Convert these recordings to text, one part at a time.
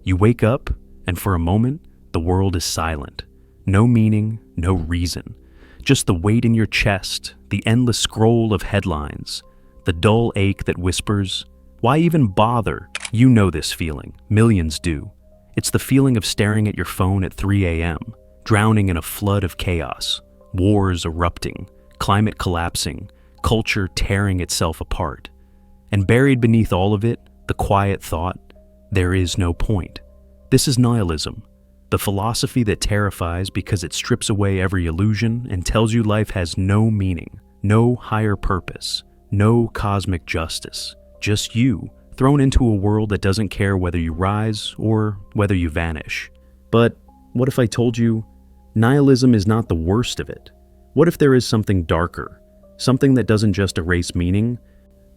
You wake up, and for a moment, the world is silent. No meaning, no reason. Just the weight in your chest, the endless scroll of headlines, the dull ache that whispers, "Why even bother?" You know this feeling. Millions do. It's the feeling of staring at your phone at 3 a.m., drowning in a flood of chaos, wars erupting, climate collapsing, culture tearing itself apart. And buried beneath all of it, the quiet thought, there is no point. This is nihilism, the philosophy that terrifies because it strips away every illusion and tells you life has no meaning, no higher purpose, no cosmic justice, just you, thrown into a world that doesn't care whether you rise or whether you vanish. But what if I told you, nihilism is not the worst of it? What if there is something darker, something that doesn't just erase meaning,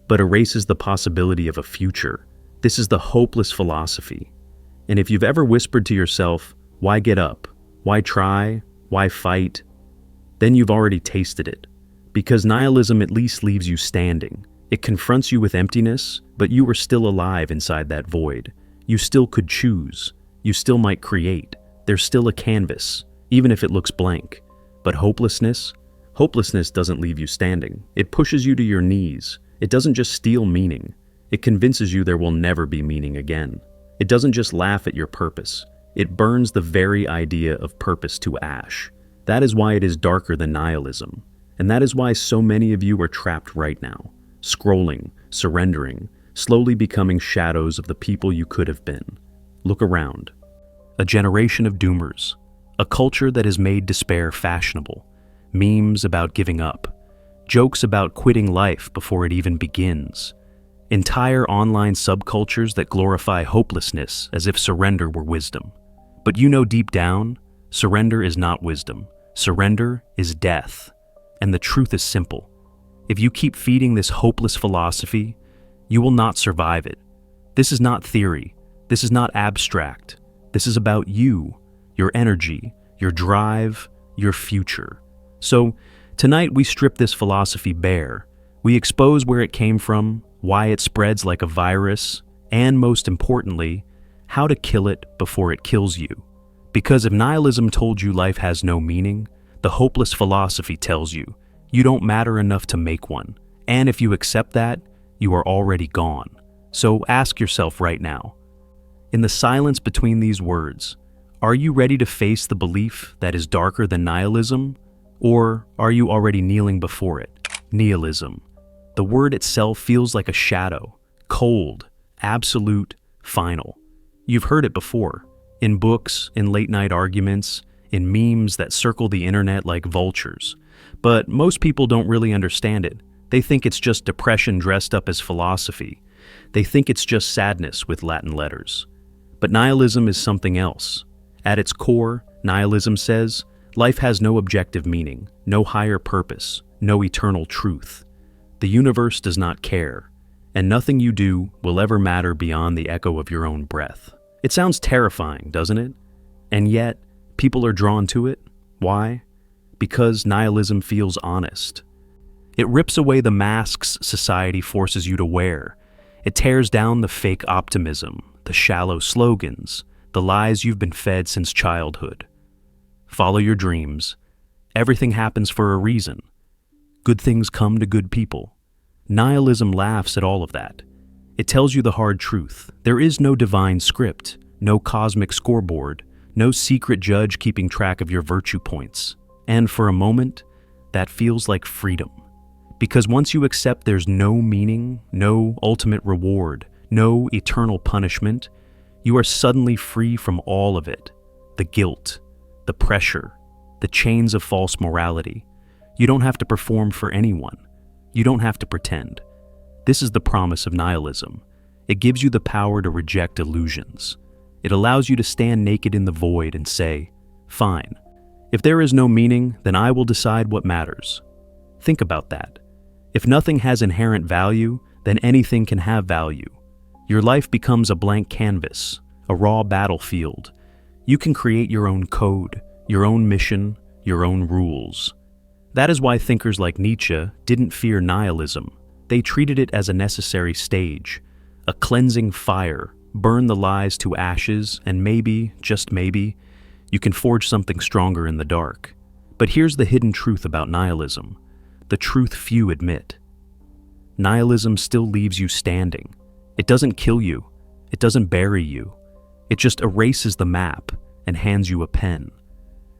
but erases the possibility of a future? This is the hopeless philosophy. And if you've ever whispered to yourself, why get up? Why try? Why fight? Then you've already tasted it. Because nihilism at least leaves you standing. It confronts you with emptiness, but you are still alive inside that void. You still could choose. You still might create. There's still a canvas, even if it looks blank. But hopelessness doesn't leave you standing. It pushes you to your knees. It doesn't just steal meaning. It convinces you there will never be meaning again. It doesn't just laugh at your purpose. It burns the very idea of purpose to ash. That is why it is darker than nihilism. And that is why so many of you are trapped right now, scrolling, surrendering, slowly becoming shadows of the people you could have been. Look around. A generation of doomers. A culture that has made despair fashionable. Memes about giving up. Jokes about quitting life before it even begins. Entire online subcultures that glorify hopelessness as if surrender were wisdom. But you know deep down, surrender is not wisdom. Surrender is death. And the truth is simple. If you keep feeding this hopeless philosophy, you will not survive it. This is not theory. This is not abstract. This is about you, your energy, your drive, your future. So, tonight we strip this philosophy bare. We expose where it came from, why it spreads like a virus, and most importantly, how to kill it before it kills you. Because if nihilism told you life has no meaning, the hopeless philosophy tells you you don't matter enough to make one. And if you accept that, you are already gone. So ask yourself right now, in the silence between these words, are you ready to face the belief that is darker than nihilism? Or are you already kneeling before it? Nihilism. The word itself feels like a shadow, cold, absolute, final. You've heard it before, in books, in late-night arguments, in memes that circle the internet like vultures. But most people don't really understand it. They think it's just depression dressed up as philosophy. They think it's just sadness with Latin letters. But nihilism is something else. At its core, nihilism says, life has no objective meaning, no higher purpose, no eternal truth. The universe does not care, and nothing you do will ever matter beyond the echo of your own breath. It sounds terrifying, doesn't it? And yet, people are drawn to it. Why? Because nihilism feels honest. It rips away the masks society forces you to wear. It tears down the fake optimism, the shallow slogans, the lies you've been fed since childhood. Follow your dreams. Everything happens for a reason. Good things come to good people. Nihilism laughs at all of that. It tells you the hard truth. There is no divine script, no cosmic scoreboard, no secret judge keeping track of your virtue points. And for a moment, that feels like freedom. Because once you accept there's no meaning, no ultimate reward, no eternal punishment, you are suddenly free from all of it. The guilt, the pressure, the chains of false morality. You don't have to perform for anyone. You don't have to pretend. This is the promise of nihilism. It gives you the power to reject illusions. It allows you to stand naked in the void and say, fine, if there is no meaning, then I will decide what matters. Think about that. If nothing has inherent value, then anything can have value. Your life becomes a blank canvas, a raw battlefield. You can create your own code, your own mission, your own rules. That is why thinkers like Nietzsche didn't fear nihilism. They treated it as a necessary stage, a cleansing fire, burn the lies to ashes, and maybe, just maybe, you can forge something stronger in the dark. But here's the hidden truth about nihilism, the truth few admit. Nihilism still leaves you standing. It doesn't kill you. It doesn't bury you. It just erases the map and hands you a pen.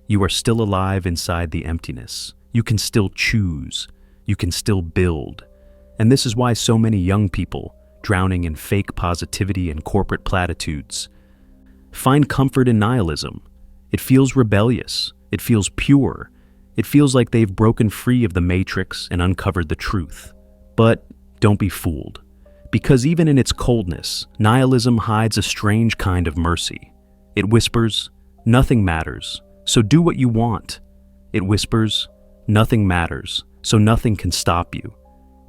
You are still alive inside the emptiness. You can still choose. You can still build. And this is why so many young people, drowning in fake positivity and corporate platitudes, find comfort in nihilism. It feels rebellious. It feels pure. It feels like they've broken free of the matrix and uncovered the truth. But don't be fooled. Because even in its coldness, nihilism hides a strange kind of mercy. It whispers, "Nothing matters, so do what you want." It whispers, "Nothing matters, so nothing can stop you."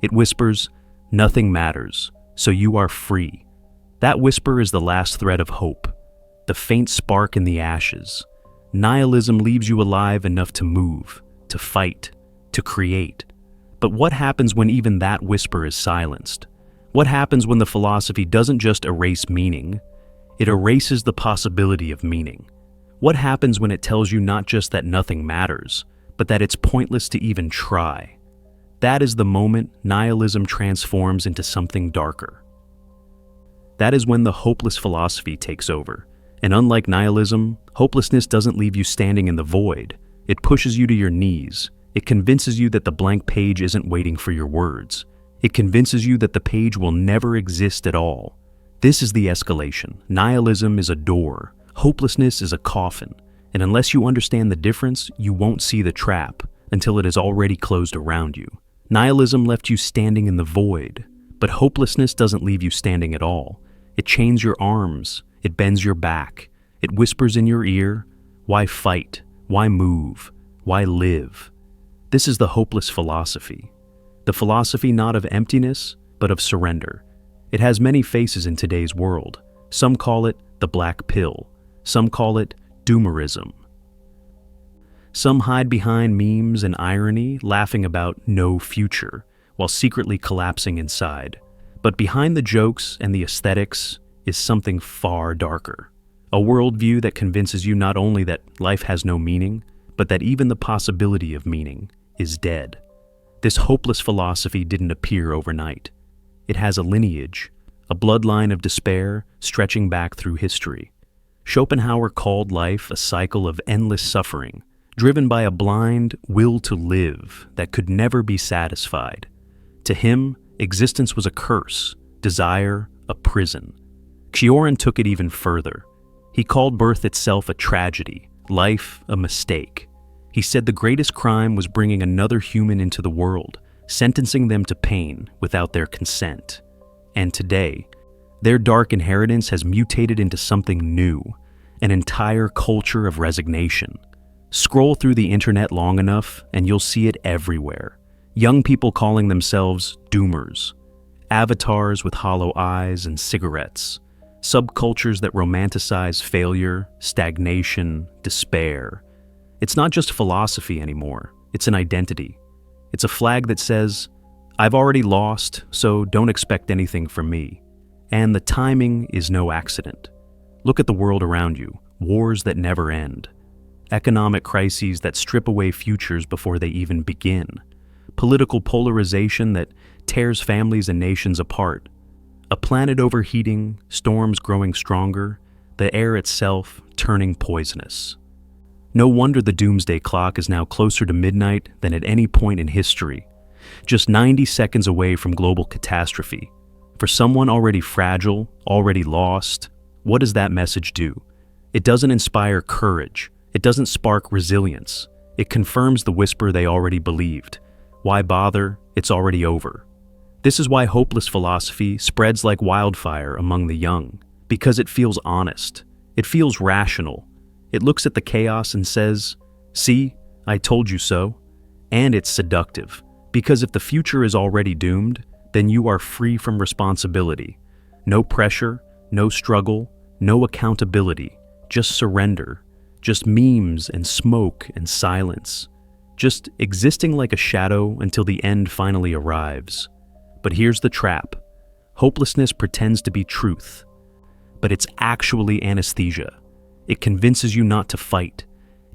It whispers, "Nothing matters, so you are free." That whisper is the last thread of hope, the faint spark in the ashes. Nihilism leaves you alive enough to move, to fight, to create. But what happens when even that whisper is silenced? What happens when the philosophy doesn't just erase meaning, it erases the possibility of meaning? What happens when it tells you not just that nothing matters, but that it's pointless to even try? That is the moment nihilism transforms into something darker. That is when the hopeless philosophy takes over. And unlike nihilism, hopelessness doesn't leave you standing in the void. It pushes you to your knees. It convinces you that the blank page isn't waiting for your words. It convinces you that the page will never exist at all. This is the escalation. Nihilism is a door. Hopelessness is a coffin. And unless you understand the difference, you won't see the trap until it is already closed around you. Nihilism left you standing in the void, but hopelessness doesn't leave you standing at all. It chains your arms. It bends your back. It whispers in your ear, "Why fight? Why move? Why live?" This is the hopeless philosophy. The philosophy not of emptiness, but of surrender. It has many faces in today's world. Some call it the black pill. Some call it doomerism. Some hide behind memes and irony, laughing about no future, while secretly collapsing inside. But behind the jokes and the aesthetics is something far darker. A worldview that convinces you not only that life has no meaning, but that even the possibility of meaning is dead. This hopeless philosophy didn't appear overnight. It has a lineage, a bloodline of despair stretching back through history. Schopenhauer called life a cycle of endless suffering, driven by a blind will to live that could never be satisfied. To him, existence was a curse, desire a prison. Kioran took it even further. He called birth itself a tragedy, life a mistake. He said the greatest crime was bringing another human into the world, sentencing them to pain without their consent. And today, their dark inheritance has mutated into something new, an entire culture of resignation. Scroll through the internet long enough and you'll see it everywhere. Young people calling themselves doomers, avatars with hollow eyes and cigarettes, subcultures that romanticize failure, stagnation, despair. It's not just philosophy anymore, it's an identity. It's a flag that says, "I've already lost, so don't expect anything from me." And the timing is no accident. Look at the world around you, wars that never end, economic crises that strip away futures before they even begin, political polarization that tears families and nations apart, a planet overheating, storms growing stronger, the air itself turning poisonous. No wonder the doomsday clock is now closer to midnight than at any point in history, just 90 seconds away from global catastrophe. For someone already fragile, already lost, what does that message do? It doesn't inspire courage. It doesn't spark resilience. It confirms the whisper they already believed. Why bother? It's already over. This is why hopeless philosophy spreads like wildfire among the young, because it feels honest. It feels rational. It looks at the chaos and says, "See, I told you so." And it's seductive, because if the future is already doomed, then you are free from responsibility. No pressure, no struggle, no accountability, just surrender, just memes and smoke and silence, just existing like a shadow until the end finally arrives. But here's the trap. Hopelessness pretends to be truth, but it's actually anesthesia. It convinces you not to fight.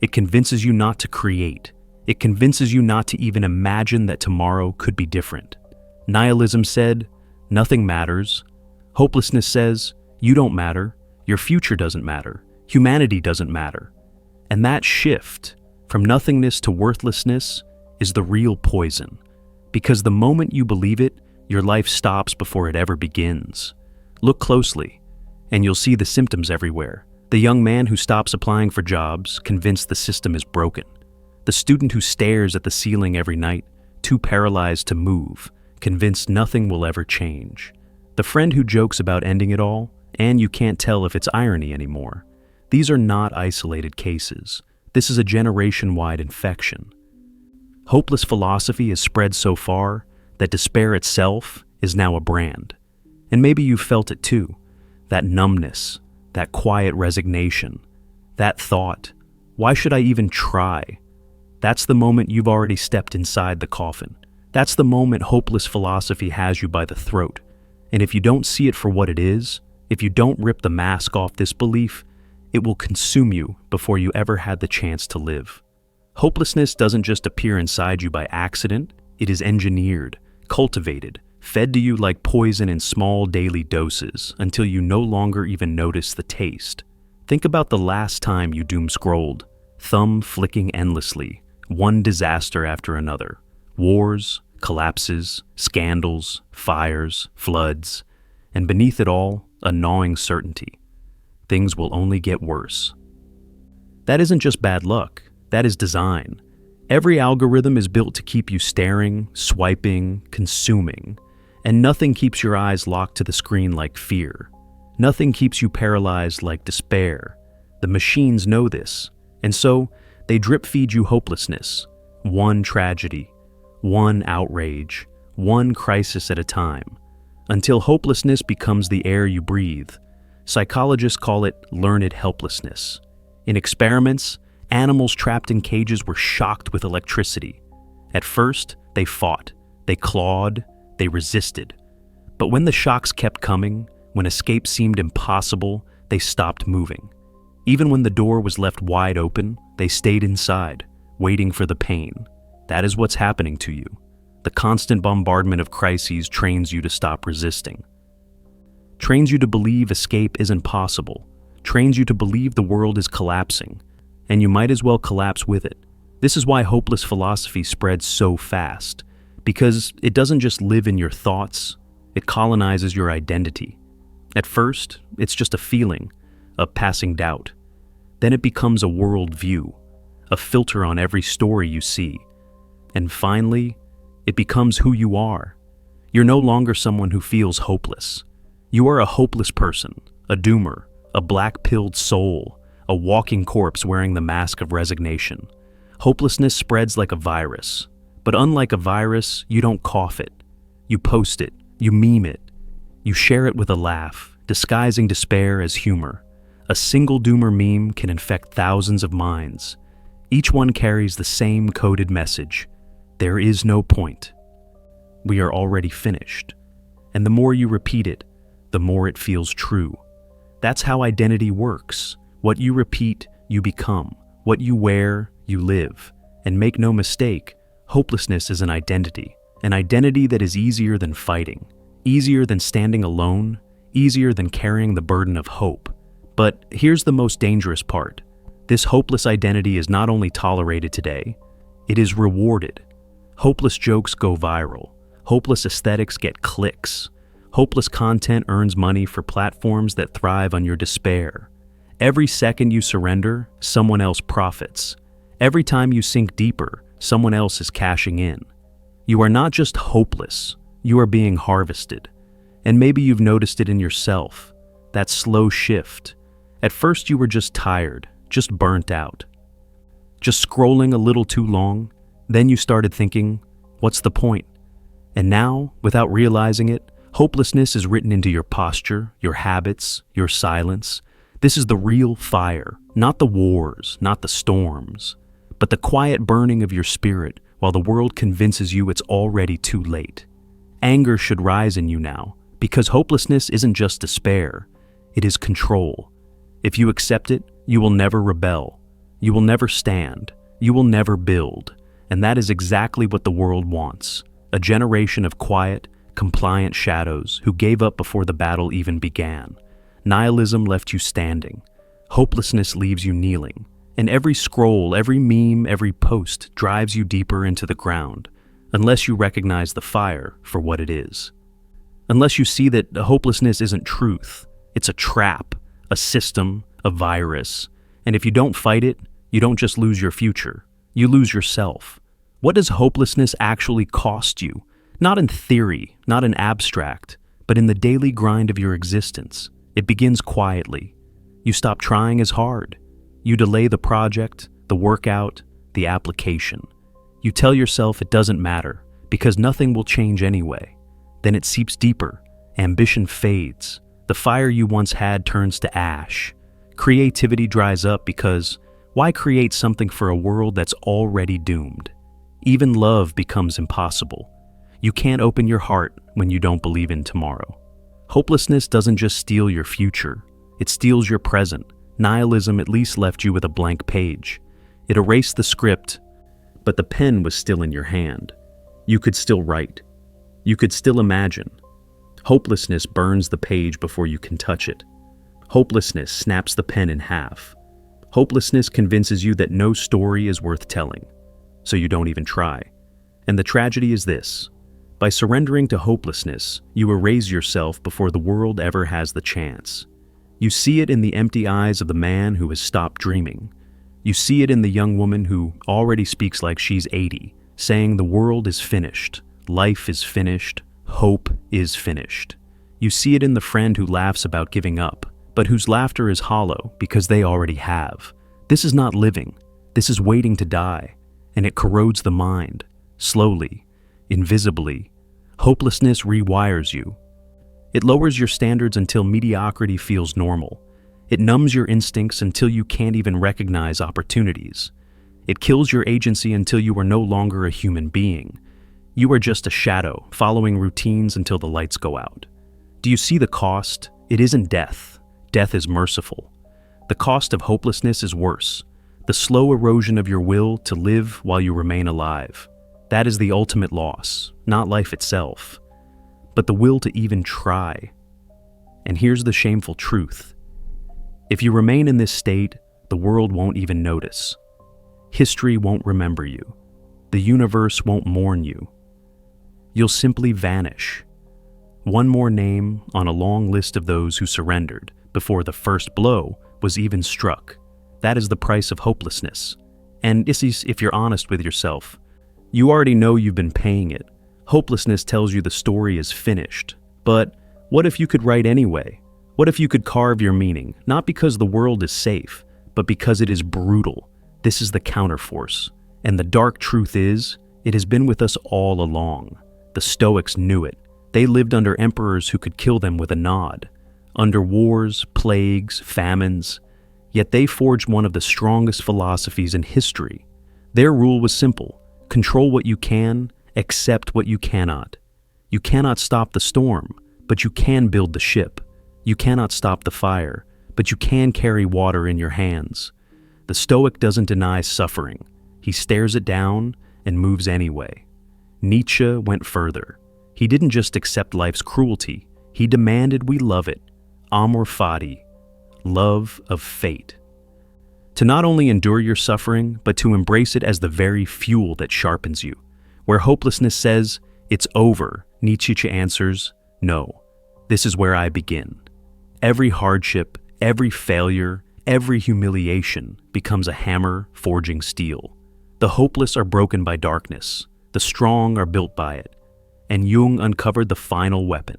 It convinces you not to create. It convinces you not to even imagine that tomorrow could be different. Nihilism said, nothing matters. Hopelessness says, you don't matter. Your future doesn't matter. Humanity doesn't matter. And that shift from nothingness to worthlessness is the real poison. Because the moment you believe it, your life stops before it ever begins. Look closely, and you'll see the symptoms everywhere. The young man who stops applying for jobs, convinced the system is broken. The student who stares at the ceiling every night, too paralyzed to move, convinced nothing will ever change. The friend who jokes about ending it all, and you can't tell if it's irony anymore. These are not isolated cases. This is a generation-wide infection. Hopeless philosophy has spread so far that despair itself is now a brand. And maybe you've felt it too. That numbness, that quiet resignation, that thought, why should I even try? That's the moment you've already stepped inside the coffin. That's the moment hopeless philosophy has you by the throat. And if you don't see it for what it is, if you don't rip the mask off this belief, it will consume you before you ever had the chance to live. Hopelessness doesn't just appear inside you by accident, it is engineered, cultivated, fed to you like poison in small daily doses until you no longer even notice the taste. Think about the last time you doom-scrolled, thumb flicking endlessly, one disaster after another. Wars, collapses, scandals, fires, floods, and beneath it all, a gnawing certainty. Things will only get worse. That isn't just bad luck, that is design. Every algorithm is built to keep you staring, swiping, consuming, and nothing keeps your eyes locked to the screen like fear. Nothing keeps you paralyzed like despair. The machines know this, and so they drip-feed you hopelessness, one tragedy, one outrage, one crisis at a time, until hopelessness becomes the air you breathe. Psychologists call it learned helplessness. In experiments, animals trapped in cages were shocked with electricity. At first, they fought, they clawed, they resisted. But when the shocks kept coming, when escape seemed impossible, they stopped moving. Even when the door was left wide open, they stayed inside, waiting for the pain. That is what's happening to you. The constant bombardment of crises trains you to stop resisting. Trains you to believe escape isn't possible. Trains you to believe the world is collapsing, and you might as well collapse with it. This is why hopeless philosophy spreads so fast, because it doesn't just live in your thoughts, it colonizes your identity. At first, it's just a feeling, a passing doubt. Then it becomes a worldview, a filter on every story you see. And finally, it becomes who you are. You're no longer someone who feels hopeless. You are a hopeless person, a doomer, a black-pilled soul, a walking corpse wearing the mask of resignation. Hopelessness spreads like a virus, but unlike a virus, you don't cough it. You post it, you meme it, you share it with a laugh, disguising despair as humor. A single doomer meme can infect thousands of minds. Each one carries the same coded message. There is no point. We are already finished. And the more you repeat it, the more it feels true. That's how identity works. What you repeat, you become. What you wear, you live. And make no mistake, hopelessness is an identity that is easier than fighting, easier than standing alone, easier than carrying the burden of hope. But here's the most dangerous part. This hopeless identity is not only tolerated today, it is rewarded. Hopeless jokes go viral. Hopeless aesthetics get clicks. Hopeless content earns money for platforms that thrive on your despair. Every second you surrender, someone else profits. Every time you sink deeper, someone else is cashing in. You are not just hopeless, you are being harvested. And maybe you've noticed it in yourself, that slow shift. At first you were just tired, just burnt out. Just scrolling a little too long, then you started thinking, what's the point? And now, without realizing it, hopelessness is written into your posture, your habits, your silence. This is the real fire, not the wars, not the storms, but the quiet burning of your spirit while the world convinces you it's already too late. Anger should rise in you now, because hopelessness isn't just despair. It is control. If you accept it, you will never rebel. You will never stand. You will never build. And that is exactly what the world wants. A generation of quiet, compliant shadows who gave up before the battle even began. Nihilism left you standing. Hopelessness leaves you kneeling. And every scroll, every meme, every post drives you deeper into the ground, unless you recognize the fire for what it is. Unless you see that hopelessness isn't truth, it's a trap, a system, a virus. And if you don't fight it, you don't just lose your future, you lose yourself. What does hopelessness actually cost you? Not in theory, not in abstract, but in the daily grind of your existence. It begins quietly. You stop trying as hard. You delay the project, the workout, the application. You tell yourself it doesn't matter because nothing will change anyway. Then it seeps deeper. Ambition fades. The fire you once had turns to ash. Creativity dries up because why create something for a world that's already doomed? Even love becomes impossible. You can't open your heart when you don't believe in tomorrow. Hopelessness doesn't just steal your future, it steals your present. Nihilism at least left you with a blank page. It erased the script, but the pen was still in your hand. You could still write. You could still imagine. Hopelessness burns the page before you can touch it. Hopelessness snaps the pen in half. Hopelessness convinces you that no story is worth telling, so you don't even try. And the tragedy is this. By surrendering to hopelessness, you erase yourself before the world ever has the chance. You see it in the empty eyes of the man who has stopped dreaming. You see it in the young woman who already speaks like she's 80, saying the world is finished, life is finished, hope is finished. You see it in the friend who laughs about giving up, but whose laughter is hollow because they already have. This is not living, this is waiting to die, and it corrodes the mind, slowly, invisibly. Hopelessness rewires you. It lowers your standards until mediocrity feels normal. It numbs your instincts until you can't even recognize opportunities. It kills your agency until you are no longer a human being. You are just a shadow, following routines until the lights go out. Do you see the cost? It isn't death. Death is merciful. The cost of hopelessness is worse. The slow erosion of your will to live while you remain alive. That is the ultimate loss, not life itself, but the will to even try. And here's the shameful truth. If you remain in this state, the world won't even notice. History won't remember you. The universe won't mourn you. You'll simply vanish. One more name on a long list of those who surrendered before the first blow was even struck. That is the price of hopelessness. And this is if you're honest with yourself. You already know you've been paying it. Hopelessness tells you the story is finished. But what if you could write anyway? What if you could carve your meaning, not because the world is safe, but because it is brutal? This is the counterforce. And the dark truth is, it has been with us all along. The Stoics knew it. They lived under emperors who could kill them with a nod. Under wars, plagues, famines. Yet they forged one of the strongest philosophies in history. Their rule was simple. Control what you can, accept what you cannot. You cannot stop the storm, but you can build the ship. You cannot stop the fire, but you can carry water in your hands. The Stoic doesn't deny suffering. He stares it down and moves anyway. Nietzsche went further. He didn't just accept life's cruelty. He demanded we love it. Amor fati, love of fate. To not only endure your suffering, but to embrace it as the very fuel that sharpens you. Where hopelessness says, it's over, Nietzsche answers, no, this is where I begin. Every hardship, every failure, every humiliation becomes a hammer forging steel. The hopeless are broken by darkness, the strong are built by it. And Jung uncovered the final weapon,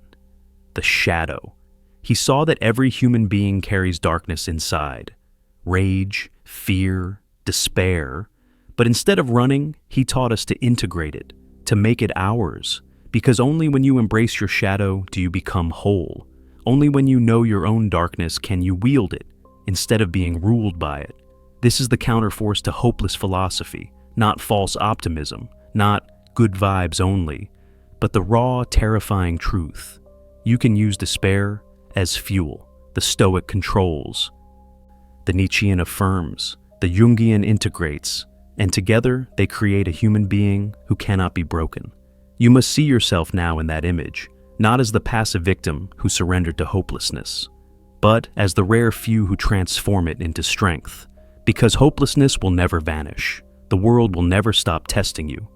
the shadow. He saw that every human being carries darkness inside. Rage, fear, despair. But instead of running, he taught us to integrate it, to make it ours. Because only when you embrace your shadow do you become whole. Only when you know your own darkness can you wield it, instead of being ruled by it. This is the counterforce to hopeless philosophy, not false optimism, not good vibes only, but the raw, terrifying truth. You can use despair as fuel. the Stoic controls, the Nietzschean affirms, the Jungian integrates, and together they create a human being who cannot be broken. You must see yourself now in that image, not as the passive victim who surrendered to hopelessness, but as the rare few who transform it into strength. Because hopelessness will never vanish. The world will never stop testing you.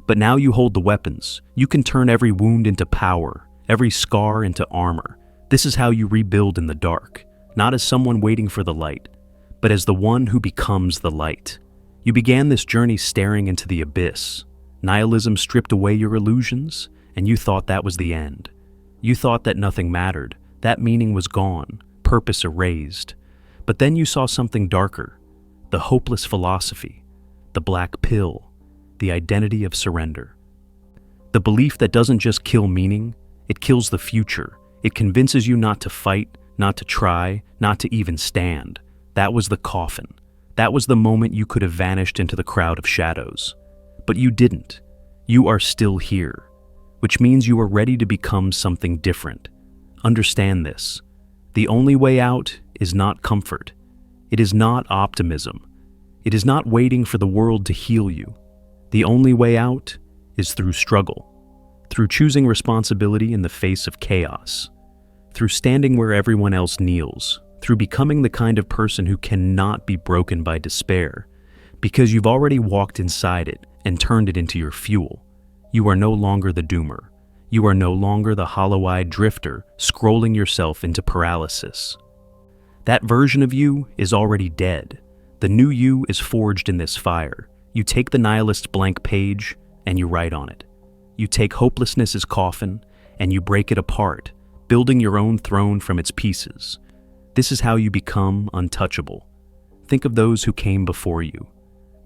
But now you hold the weapons. You can turn every wound into power, every scar into armor. This is how you rebuild in the dark, not as someone waiting for the light, but as the one who becomes the light. You began this journey staring into the abyss. Nihilism stripped away your illusions, and you thought that was the end. You thought that nothing mattered, that meaning was gone, purpose erased. But then you saw something darker, the hopeless philosophy, the black pill, the identity of surrender. The belief that doesn't just kill meaning, it kills the future. It convinces you not to fight, not to try, not to even stand. That was the coffin. That was the moment you could have vanished into the crowd of shadows. But you didn't. You are still here, which means you are ready to become something different. Understand this. The only way out is not comfort. It is not optimism. It is not waiting for the world to heal you. The only way out is through struggle, through choosing responsibility in the face of chaos, through standing where everyone else kneels, through becoming the kind of person who cannot be broken by despair, because you've already walked inside it and turned it into your fuel. You are no longer the doomer. You are no longer the hollow-eyed drifter scrolling yourself into paralysis. That version of you is already dead. The new you is forged in this fire. You take the nihilist's blank page and you write on it. You take hopelessness's coffin and you break it apart, building your own throne from its pieces. This is how you become untouchable. Think of those who came before you.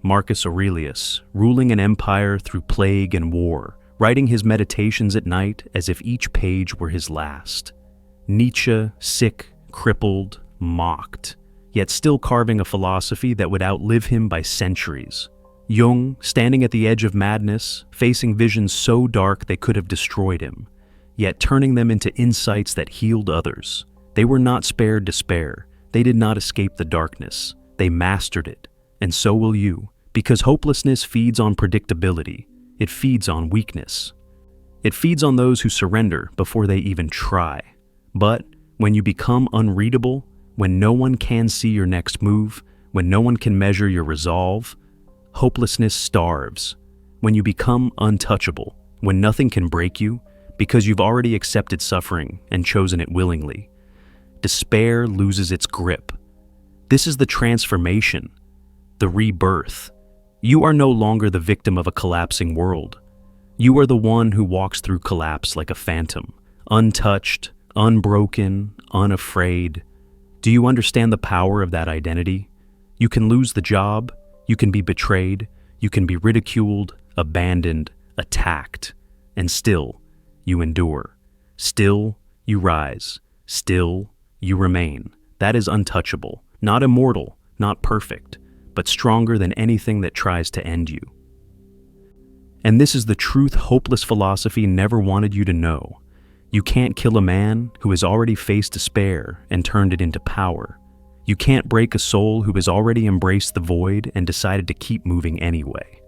Marcus Aurelius, ruling an empire through plague and war, writing his meditations at night as if each page were his last. Nietzsche, sick, crippled, mocked, yet still carving a philosophy that would outlive him by centuries. Jung, standing at the edge of madness, facing visions so dark they could have destroyed him, yet turning them into insights that healed others. They were not spared despair. They did not escape the darkness. They mastered it. And so will you, because hopelessness feeds on predictability. It feeds on weakness. It feeds on those who surrender before they even try. But when you become unreadable, when no one can see your next move, when no one can measure your resolve, hopelessness starves. When you become untouchable, when nothing can break you, because you've already accepted suffering and chosen it willingly, despair loses its grip. This is the transformation, the rebirth. You are no longer the victim of a collapsing world. You are the one who walks through collapse like a phantom, untouched, unbroken, unafraid. Do you understand the power of that identity? You can lose the job, you can be betrayed, you can be ridiculed, abandoned, attacked, and still you endure. Still you rise. Still you remain. That is untouchable, not immortal, not perfect, but stronger than anything that tries to end you. And this is the truth hopeless philosophy never wanted you to know. You can't kill a man who has already faced despair and turned it into power. You can't break a soul who has already embraced the void and decided to keep moving anyway.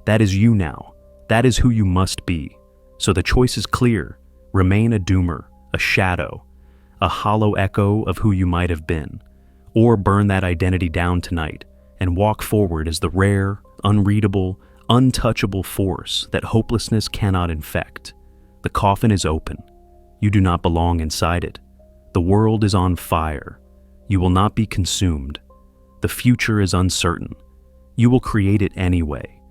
That is you now. That is who you must be. So the choice is clear. Remain a doomer, a shadow, a hollow echo of who you might have been, or burn that identity down tonight and walk forward as the rare, unreadable, untouchable force that hopelessness cannot infect. The coffin is open. You do not belong inside it. The world is on fire. You will not be consumed. The future is uncertain. You will create it anyway.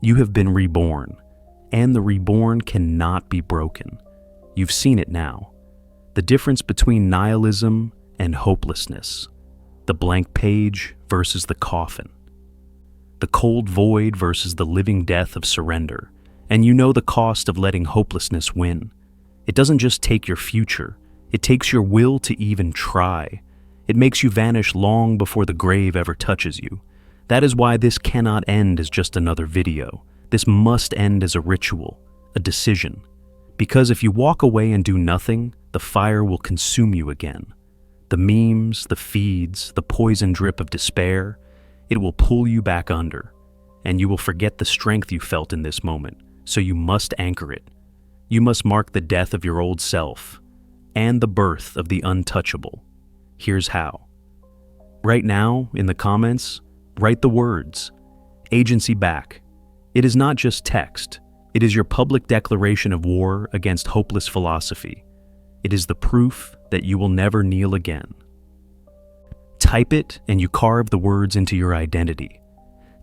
You have been reborn, and the reborn cannot be broken. You've seen it now. The difference between nihilism and hopelessness. The blank page versus the coffin. The cold void versus the living death of surrender. And you know the cost of letting hopelessness win. It doesn't just take your future. It takes your will to even try. It makes you vanish long before the grave ever touches you. That is why this cannot end as just another video. This must end as a ritual, a decision. Because if you walk away and do nothing, the fire will consume you again. The memes, the feeds, the poison drip of despair, it will pull you back under, and you will forget the strength you felt in this moment, so you must anchor it. You must mark the death of your old self and the birth of the untouchable. Here's how. Right now, in the comments, write the words, agency back. It is not just text. It is your public declaration of war against hopeless philosophy. It is the proof that you will never kneel again. Type it and you carve the words into your identity.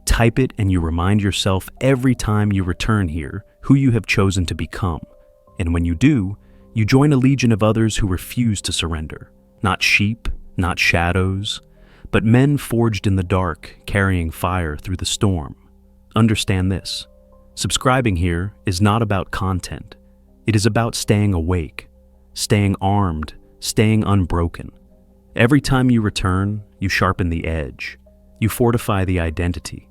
Type it and you remind yourself every time you return here who you have chosen to become. And when you do, you join a legion of others who refuse to surrender. Not sheep, not shadows, but men forged in the dark, carrying fire through the storm. Understand this. Subscribing here is not about content. It is about staying awake, staying armed, staying unbroken. Every time you return, you sharpen the edge. You fortify the identity.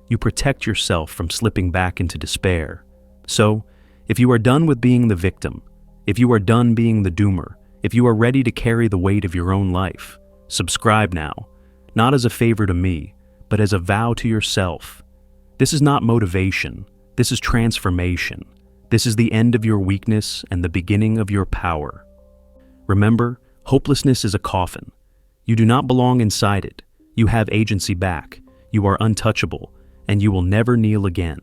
You protect yourself from slipping back into despair. So, if you are done with being the victim, if you are done being the doomer, if you are ready to carry the weight of your own life, subscribe now, not as a favor to me, but as a vow to yourself. This is not motivation. This is transformation. This is the end of your weakness and the beginning of your power. Remember, hopelessness is a coffin. You do not belong inside it. You have agency back. You are untouchable, and you will never kneel again.